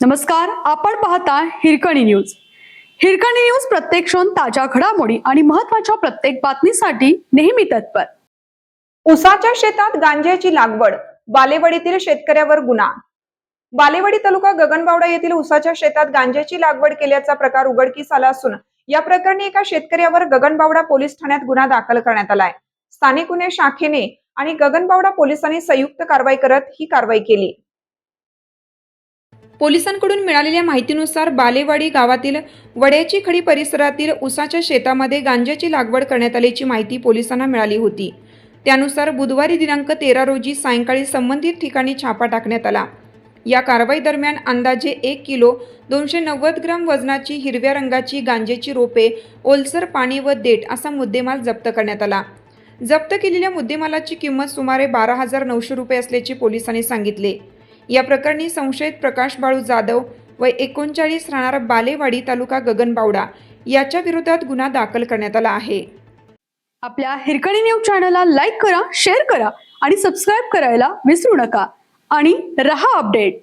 नमस्कार, आपण पाहता हिरकणी न्यूज. हिरकणी न्यूज प्रत्येक क्षण ताज्या घडामोडी आणि महत्त्वाच्या प्रत्येक बातमीसाठी नेहमी तत्पर. उसाच्या शेतात गांजाची लागवड, बालेवाडीतील शेतकऱ्यावर गुन्हा. बालेवाडी तालुका गगनबावडा येथील उसाच्या शेतात गांजाची लागवड केल्याचा प्रकार उघडकीस आला असून या प्रकरणी एका शेतकऱ्यावर गगनबावडा पोलीस ठाण्यात गुन्हा दाखल करण्यात आलाय. स्थानिक गुन्हे शाखेने आणि गगनबावडा पोलिसांनी संयुक्त कारवाई करत ही कारवाई केली. पोलिसांकडून मिळालेल्या माहितीनुसार बालेवाडी गावातील वड्याची खडी परिसरातील उसाच्या शेतामध्ये गांजाची लागवड करण्यात आल्याची माहिती पोलिसांना मिळाली होती. त्यानुसार बुधवारी दिनांक 13 रोजी सायंकाळी संबंधित ठिकाणी छापा टाकण्यात आला. या कारवाई दरम्यान अंदाजे 1 किलो 290 ग्राम वजनाची हिरव्या रंगाची गांजेची रोपे, ओलसर पाणी व देठ असा मुद्देमाल जप्त करण्यात आला. जप्त केलेल्या मुद्देमालाची किंमत सुमारे 12,900 रुपये असल्याचे पोलिसांनी सांगितले. या प्रकरणी संशयित प्रकाश बाळू जाधव वय 39 राहणार बालेवाडी तालुका गगनबावडा याच्या विरोधात गुन्हा दाखल करण्यात आला आहे. आपल्या हिरकणी न्यूज चॅनलला लाईक करा, शेअर करा आणि सबस्क्राईब करायला विसरू नका आणि रहा अपडेट.